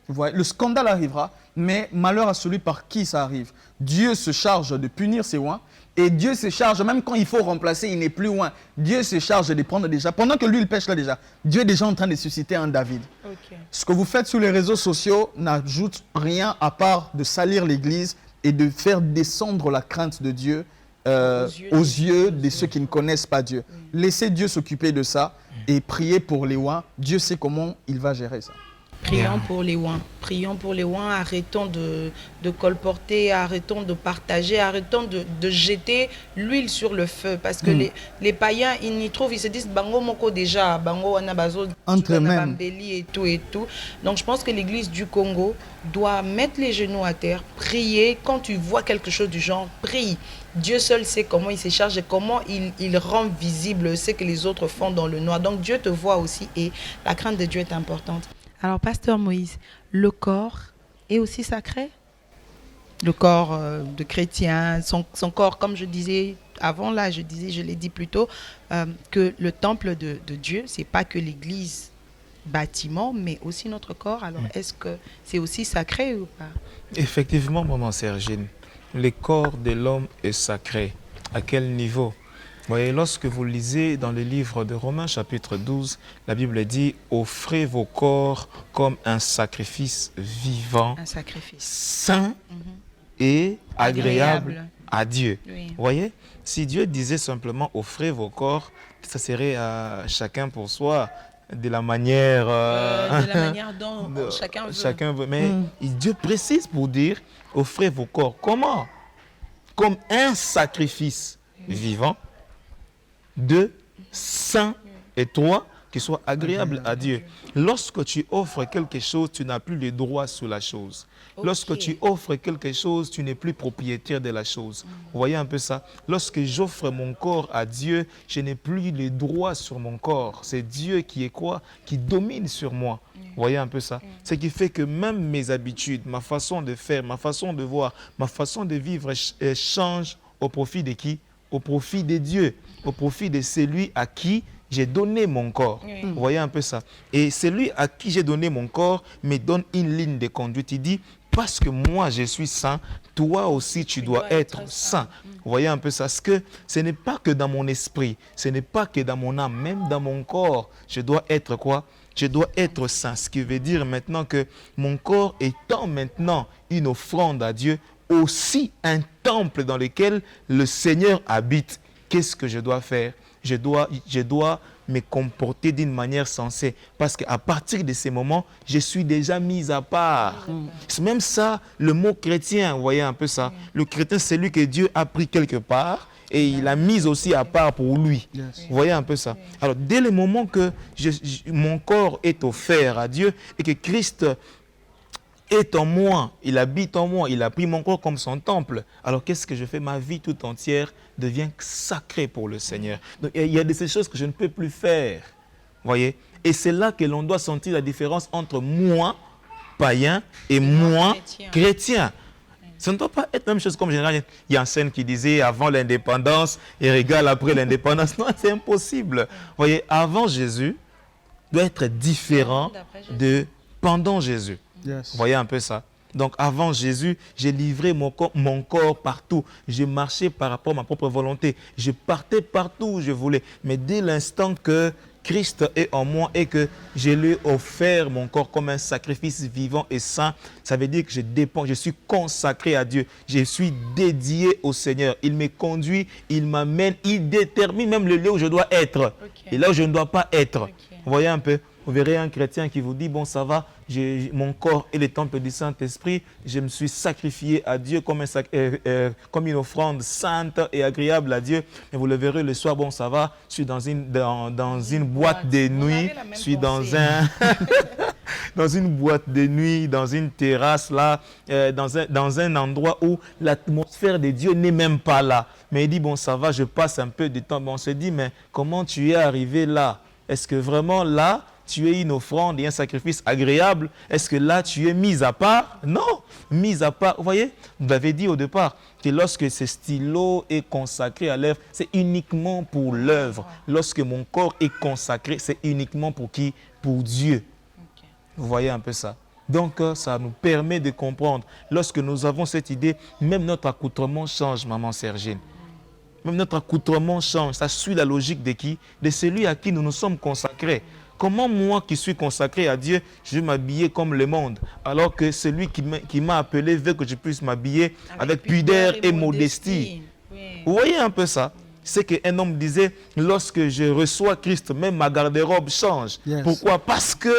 Vous voyez? Le scandale arrivera, mais malheur à celui par qui ça arrive. Dieu se charge de punir ses oints. Et Dieu se charge, même quand il faut remplacer, il n'est plus loin. Dieu se charge de prendre déjà. Pendant que lui, il pêche là déjà, Dieu est déjà en train de susciter un David.
Ok.
Ce que vous faites sur les réseaux sociaux n'ajoute rien à part de salir l'Église et de faire descendre la crainte de Dieu aux yeux de ceux qui ne connaissent pas Dieu. Laissez Dieu s'occuper de ça et priez pour les oints. Dieu sait comment il va gérer ça.
Prions pour les oints. Prions pour les oints. Arrêtons de colporter, arrêtons de partager, arrêtons de jeter l'huile sur le feu. Parce que les païens, ils y trouvent, ils se disent Bango Moko déjà, Bango Wanabazo,
Entre eux-mêmes.
et tout et tout. Donc je pense que l'église du Congo doit mettre les genoux à terre, prier. Quand tu vois quelque chose du genre, prie. Dieu seul sait comment il se charge et comment il rend visible ce que les autres font dans le noir. Donc Dieu te voit aussi et la crainte de Dieu est importante. Alors, pasteur Moïse, le corps est aussi sacré? Le corps de chrétien, son corps, comme je disais avant, là, je l'ai dit plus tôt, que le temple de Dieu, ce n'est pas que l'église bâtiment, mais aussi notre corps. Alors, est-ce que c'est aussi sacré ou pas?
Effectivement, maman Sergine, le corps de l'homme est sacré. À quel niveau? Vous voyez, lorsque vous lisez dans le livre de Romains chapitre 12, la Bible dit « Offrez vos corps comme un sacrifice vivant,
Un sacrifice.
saint et agréable à Dieu.
Oui. »
Vous voyez, si Dieu disait simplement « Offrez vos corps », ça serait à chacun pour soi, de la manière...
De la manière dont chacun veut.
Mais Dieu précise pour dire « Offrez vos corps ». Comment? Comme un sacrifice vivant, saint et toi, qui soit agréable à Dieu. Lorsque tu offres quelque chose, tu n'as plus le droit sur la chose.
Ok.
Lorsque tu offres quelque chose, tu n'es plus propriétaire de la chose. Vous voyez un peu ça? Lorsque j'offre mon corps à Dieu, je n'ai plus le droit sur mon corps. C'est Dieu qui est quoi? Qui domine sur moi. Vous voyez un peu ça? Ce qui fait que même mes habitudes, ma façon de faire, ma façon de voir, ma façon de vivre change au profit de qui? Au profit de Dieu, au profit de celui à qui j'ai donné mon corps.
Oui.
Vous voyez un peu ça? Et celui à qui j'ai donné mon corps me donne une ligne de conduite. Il dit, parce que moi je suis saint, toi aussi tu dois être saint. Vous voyez un peu ça? Parce que ce n'est pas que dans mon esprit, ce n'est pas que dans mon âme, même dans mon corps, je dois être quoi? Je dois être saint. Ce qui veut dire maintenant que mon corps étant maintenant une offrande à Dieu, aussi un temple dans lequel le Seigneur habite. Qu'est-ce que je dois faire? Je dois me comporter d'une manière sensée. Parce qu'à partir de ces moments, je suis déjà mis à part. C'est même ça, le mot chrétien, vous voyez un peu ça. Le chrétien, c'est lui que Dieu a pris quelque part et il l'a mis aussi à part pour lui. Vous voyez un peu ça. Alors, dès le moment que mon corps est offert à Dieu et que Christ est en moi, il habite en moi, il a pris mon corps comme son temple. Alors qu'est-ce que je fais? Ma vie tout entière devient sacrée pour le Seigneur. Donc il y a de ces choses que je ne peux plus faire. Voyez? Et c'est là que l'on doit sentir la différence entre moi, païen, et moi, chrétien. Ça ne doit pas être la même chose comme général. Il y a un scène qui disait avant l'indépendance et régale après l'indépendance. Non, c'est impossible. Vous voyez, avant Jésus doit être différent de pendant Jésus.
Yes.
Vous voyez un peu ça? Donc avant Jésus, j'ai livré mon corps partout. Je marchais par rapport à ma propre volonté. Je partais partout où je voulais. Mais dès l'instant que Christ est en moi et que je lui ai offert mon corps comme un sacrifice vivant et saint, ça veut dire que je dépends, je suis consacré à Dieu. Je suis dédié au Seigneur. Il me conduit, il m'amène, il détermine même le lieu où je dois être et là où je ne dois pas être. Vous voyez un peu? Vous verrez un chrétien qui vous dit, bon ça va, mon corps est le temple du Saint-Esprit, je me suis sacrifié à Dieu comme une offrande sainte et agréable à Dieu. Mais vous le verrez le soir, bon ça va, je suis dans une boîte de nuit, je suis dans une boîte de nuit, dans une terrasse là, dans un endroit où l'atmosphère de Dieu n'est même pas là. Mais il dit, bon ça va, je passe un peu de temps. Bon, on se dit, mais comment tu es arrivé là? Est-ce que vraiment là, tu es une offrande et un sacrifice agréable? Est-ce que là, tu es mis à part? Non, mis à part. Vous voyez, vous avez dit au départ que lorsque ce stylo est consacré à l'œuvre, c'est uniquement pour l'œuvre. Lorsque mon corps est consacré, c'est uniquement pour qui? Pour Dieu. Vous voyez un peu ça? Donc, ça nous permet de comprendre. Lorsque nous avons cette idée, même notre accoutrement change, maman Sergine. Même notre accoutrement change. Ça suit la logique de qui? De celui à qui nous nous sommes consacrés. Comment moi qui suis consacré à Dieu, je vais m'habiller comme le monde, alors que celui qui m'a appelé veut que je puisse m'habiller avec pudeur et modestie. Oui. Vous voyez un peu ça? C'est qu'un homme disait, lorsque je reçois Christ, même ma garde-robe change. Yes. Pourquoi? Parce que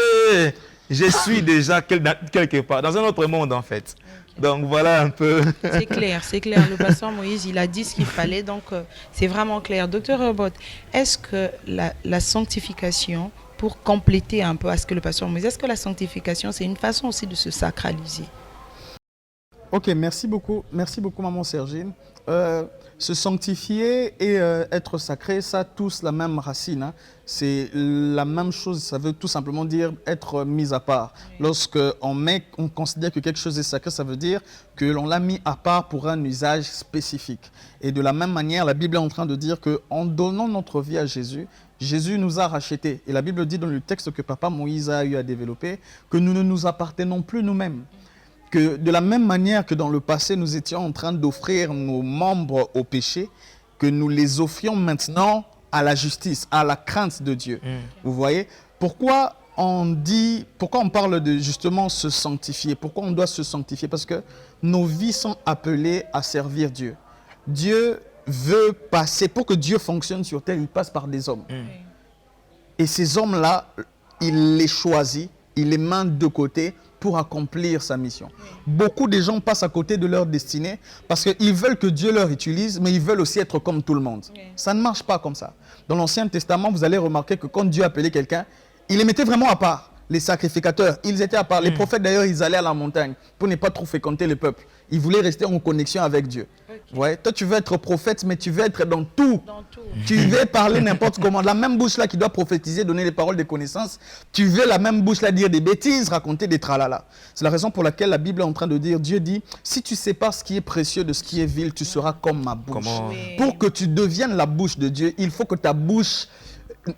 je suis déjà quelque part, dans un autre monde en fait. Donc voilà un peu.
C'est clair, c'est clair. Le pasteur Moïse, il a dit ce qu'il fallait, donc c'est vraiment clair. Docteur Robot, est-ce que la sanctification, pour compléter un peu à ce que le pasteur Moïse, est-ce que la sanctification, c'est une façon aussi de se sacraliser?
Ok, merci beaucoup maman Sergine. Se sanctifier et être sacré, ça tous la même racine. Hein. C'est la même chose, ça veut tout simplement dire être mis à part. Oui. Lorsque on considère que quelque chose est sacré, ça veut dire que l'on l'a mis à part pour un usage spécifique. Et de la même manière, la Bible est en train de dire qu'en donnant notre vie à Jésus, Jésus nous a rachetés. Et la Bible dit dans le texte que papa Moïse a eu à développer que nous ne nous appartenons plus nous-mêmes. Que de la même manière que dans le passé, nous étions en train d'offrir nos membres au péché, que nous les offrions maintenant à la justice, à la crainte de Dieu. Vous voyez? Pourquoi on parle de justement se sanctifier? Pourquoi on doit se sanctifier? Parce que nos vies sont appelées à servir Dieu. Dieu veut passer, pour que Dieu fonctionne sur terre, il passe par des hommes. Et ces hommes-là, il les choisit, il les met de côté pour accomplir sa mission. Beaucoup de gens passent à côté de leur destinée parce qu'ils veulent que Dieu leur utilise, mais ils veulent aussi être comme tout le monde. Ça ne marche pas comme ça. Dans l'Ancien Testament, vous allez remarquer que quand Dieu appelait quelqu'un, il les mettait vraiment à part. Les sacrificateurs, ils étaient à part. Les prophètes, d'ailleurs, ils allaient à la montagne pour ne pas trop fréquenter le peuple. Ils voulaient rester en connexion avec Dieu. Ouais. Toi, tu veux être prophète, mais tu veux être dans tout. Tu veux parler n'importe comment. La même bouche-là qui doit prophétiser, donner des paroles de connaissance, tu veux la même bouche-là dire des bêtises, raconter des tralala. C'est la raison pour laquelle la Bible est en train de dire, Dieu dit, si tu sépares ce qui est précieux de ce qui est vil, tu seras comme ma bouche. Pour que tu deviennes la bouche de Dieu, il faut que ta bouche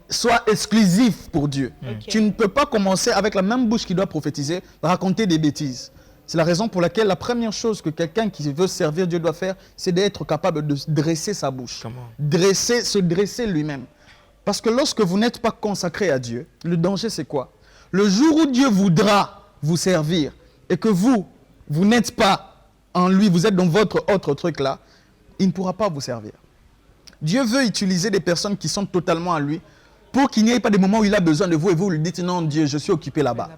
soit exclusif pour Dieu. Tu ne peux pas commencer avec la même bouche qui doit prophétiser, raconter des bêtises. C'est la raison pour laquelle la première chose que quelqu'un qui veut servir Dieu doit faire, c'est d'être capable de dresser sa bouche. Se dresser lui-même. Parce que lorsque vous n'êtes pas consacré à Dieu, le danger c'est quoi? Le jour où Dieu voudra vous servir et que vous n'êtes pas en lui, vous êtes dans votre autre truc là, il ne pourra pas vous servir. Dieu veut utiliser des personnes qui sont totalement à lui pour qu'il n'y ait pas des moments où il a besoin de vous et vous lui dites non Dieu, je suis occupé là-bas.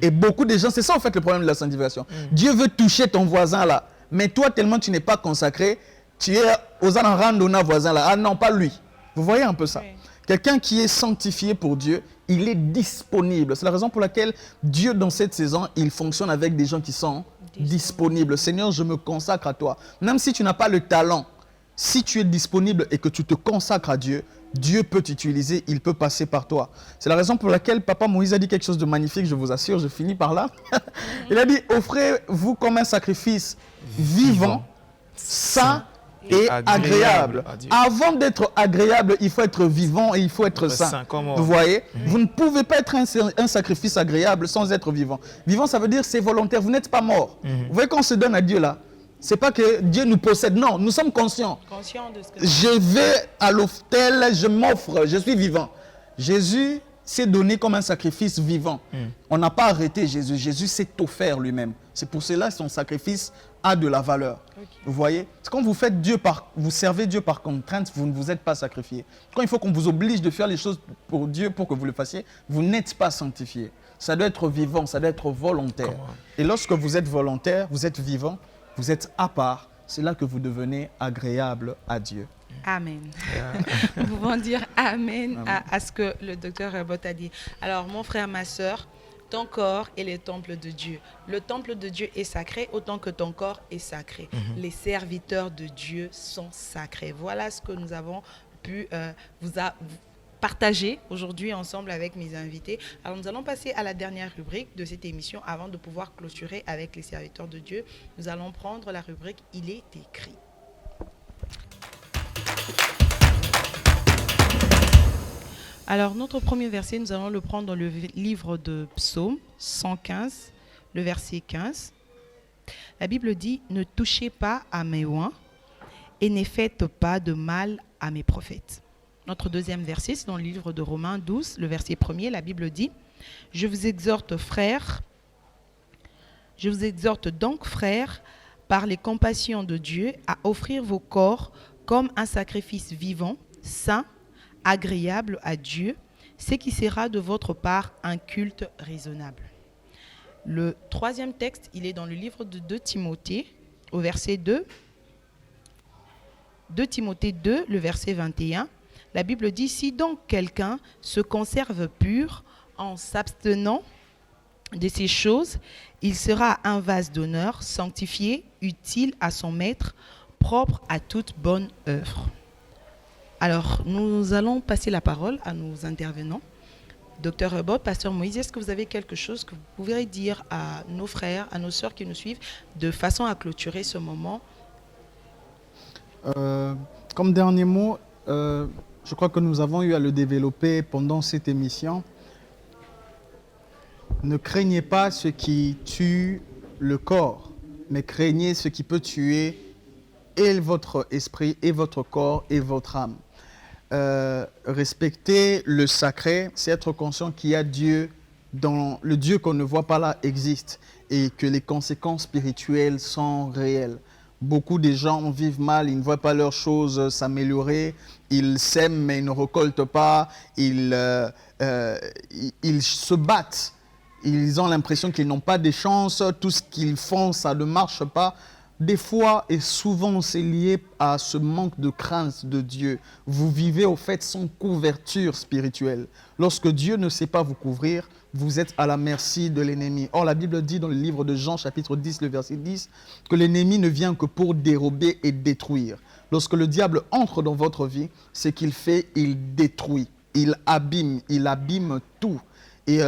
Et beaucoup de gens, c'est ça en fait le problème de la sanctification. Dieu veut toucher ton voisin là, mais toi tellement tu n'es pas consacré, tu es aux randonneurs voisin là. Ah non, pas lui. Vous voyez un peu ça. Quelqu'un qui est sanctifié pour Dieu, il est disponible. C'est la raison pour laquelle Dieu dans cette saison, il fonctionne avec des gens qui sont disponibles. Seigneur, je me consacre à toi. Même si tu n'as pas le talent, si tu es disponible et que tu te consacres à Dieu, Dieu peut t'utiliser, il peut passer par toi. C'est la raison pour laquelle Papa Moïse a dit quelque chose de magnifique, je vous assure, je finis par là. Il a dit, offrez-vous comme un sacrifice vivant, sain et agréable. Avant d'être agréable, il faut être vivant et il faut être sain. Vous voyez, vous ne pouvez pas être un sacrifice agréable sans être vivant. Vivant, ça veut dire c'est volontaire, vous n'êtes pas mort. Vous voyez qu'on se donne à Dieu là. C'est pas que Dieu nous possède, non, nous sommes conscients.
De ce que
Je vais à l'autel, je m'offre, je suis vivant. Jésus s'est donné comme un sacrifice vivant. On n'a pas arrêté Jésus, Jésus s'est offert lui-même. C'est pour cela que son sacrifice a de la valeur. Vous voyez, c'est quand vous faites vous servez Dieu par contrainte, vous ne vous êtes pas sacrifié. Quand il faut qu'on vous oblige de faire les choses pour Dieu, pour que vous le fassiez, vous n'êtes pas sanctifié. Ça doit être vivant, ça doit être volontaire. Et lorsque vous êtes volontaire, vous êtes vivant, vous êtes à part, c'est là que vous devenez agréable à Dieu.
Amen. Nous pouvons dire Amen, à ce que le docteur Herbot a dit. Alors, mon frère, ma soeur, ton corps est le temple de Dieu. Le temple de Dieu est sacré autant que ton corps est sacré. Les serviteurs de Dieu sont sacrés. Voilà ce que nous avons pu vous partager aujourd'hui ensemble avec mes invités. Alors nous allons passer à la dernière rubrique de cette émission avant de pouvoir clôturer avec les serviteurs de Dieu. Nous allons prendre la rubrique « Il est écrit ». Alors notre premier verset, nous allons le prendre dans le livre de Psaume 115, le verset 15. La Bible dit « Ne touchez pas à mes oins et ne faites pas de mal à mes prophètes ». Notre deuxième verset, c'est dans le livre de Romains 12, le verset 1er, la Bible dit « Je vous exhorte, frères, je vous exhorte donc, frères, par les compassions de Dieu, à offrir vos corps comme un sacrifice vivant, saint, agréable à Dieu, ce qui sera de votre part un culte raisonnable. » Le troisième texte, il est dans le livre de 2 Timothée, au verset 2. 2 Timothée 2, le verset 21. La Bible dit, si donc quelqu'un se conserve pur en s'abstenant de ces choses, il sera un vase d'honneur, sanctifié, utile à son maître, propre à toute bonne œuvre. Alors, nous allons passer la parole à nos intervenants. Docteur Herbot, Pasteur Moïse, est-ce que vous avez quelque chose que vous pouvez dire à nos frères, à nos sœurs qui nous suivent, de façon à clôturer ce moment?
Comme dernier mot, je crois que nous avons eu à le développer pendant cette émission. Ne craignez pas ce qui tue le corps, mais craignez ce qui peut tuer et votre esprit, et votre corps, et votre âme. Respecter le sacré, c'est être conscient qu'il y a Dieu, dans le Dieu qu'on ne voit pas là existe, et que les conséquences spirituelles sont réelles. Beaucoup de gens vivent mal, ils ne voient pas leurs choses s'améliorer, ils sèment mais ils ne récoltent pas, ils se battent, ils ont l'impression qu'ils n'ont pas de chance, tout ce qu'ils font, ça ne marche pas. Des fois et souvent, c'est lié à ce manque de crainte de Dieu. Vous vivez au fait sans couverture spirituelle. Lorsque Dieu ne sait pas vous couvrir, vous êtes à la merci de l'ennemi. Or, la Bible dit dans le livre de Jean, chapitre 10, le verset 10, que l'ennemi ne vient que pour dérober et détruire. Lorsque le diable entre dans votre vie, ce qu'il fait, il détruit, il abîme tout. Et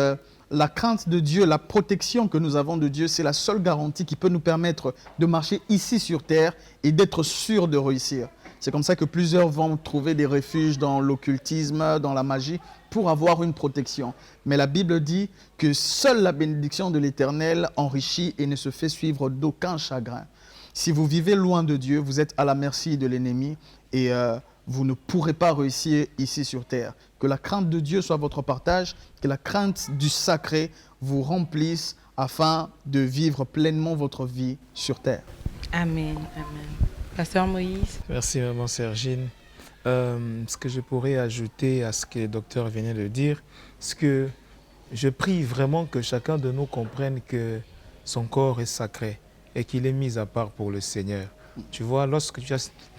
la crainte de Dieu, la protection que nous avons de Dieu, c'est la seule garantie qui peut nous permettre de marcher ici sur terre et d'être sûr de réussir. C'est comme ça que plusieurs vont trouver des refuges dans l'occultisme, dans la magie, pour avoir une protection. Mais la Bible dit que seule la bénédiction de l'Éternel enrichit et ne se fait suivre d'aucun chagrin. Si vous vivez loin de Dieu, vous êtes à la merci de l'ennemi et vous ne pourrez pas réussir ici sur terre. Que la crainte de Dieu soit votre partage, que la crainte du sacré vous remplisse afin de vivre pleinement votre vie sur terre.
Amen, amen. Pasteur Moïse.
Merci, maman Sergine. Ce que je pourrais ajouter à ce que le docteur venait de dire, c'est que je prie vraiment que chacun de nous comprenne que son corps est sacré et qu'il est mis à part pour le Seigneur. Tu vois, lorsque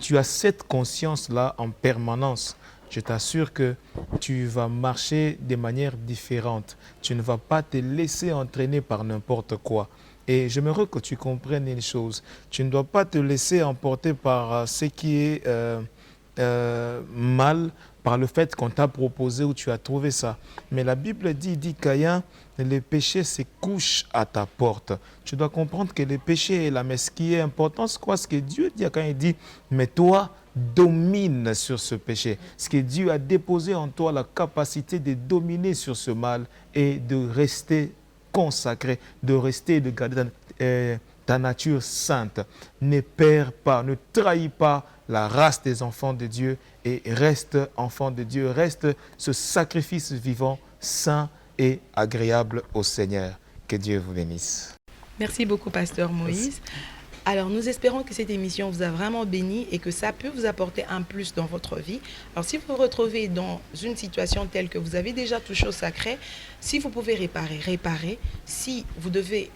tu as cette conscience-là en permanence, je t'assure que tu vas marcher de manière différente. Tu ne vas pas te laisser entraîner par n'importe quoi. Et j'aimerais que tu comprennes une chose. Tu ne dois pas te laisser emporter par ce qui est mal, par le fait qu'on t'a proposé ou tu as trouvé ça. Mais la Bible dit Caïn, les péchés se couchent à ta porte. Tu dois comprendre que les péchés est là, mais ce qui est important, c'est quoi? Ce que Dieu dit quand il dit, mais toi, domine sur ce péché. Ce que Dieu a déposé en toi, la capacité de dominer sur ce mal et de rester consacré, de rester, de garder ta nature sainte. Ne perds pas, ne trahis pas la race des enfants de Dieu et reste enfant de Dieu, reste ce sacrifice vivant, saint et agréable au Seigneur. Que Dieu vous bénisse.
Merci beaucoup, Pasteur Moïse. Alors, nous espérons que cette émission vous a vraiment béni et que ça peut vous apporter un plus dans votre vie. Alors, si vous vous retrouvez dans une situation telle que vous avez déjà touché au sacré, si vous pouvez réparer. Si vous devez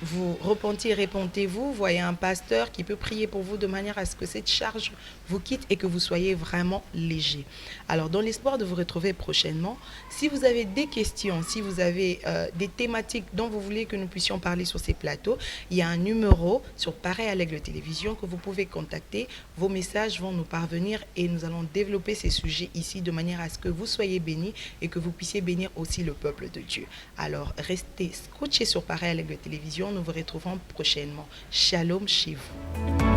vous repentir, repentez-vous, voyez un pasteur qui peut prier pour vous de manière à ce que cette charge vous quitte et que vous soyez vraiment léger. Alors, dans l'espoir de vous retrouver prochainement, si vous avez des questions, si vous avez des thématiques dont vous voulez que nous puissions parler sur ces plateaux, il y a un numéro sur Pareil à l'Aigle Télévision que vous pouvez contacter. Vos messages vont nous parvenir et nous allons développer ces sujets ici de manière à ce que vous soyez bénis et que vous puissiez bénir aussi le peuple de Dieu. Alors, restez scotchés sur Pareil à l'Aigle Télévision. Nous vous retrouvons prochainement. Shalom chez vous.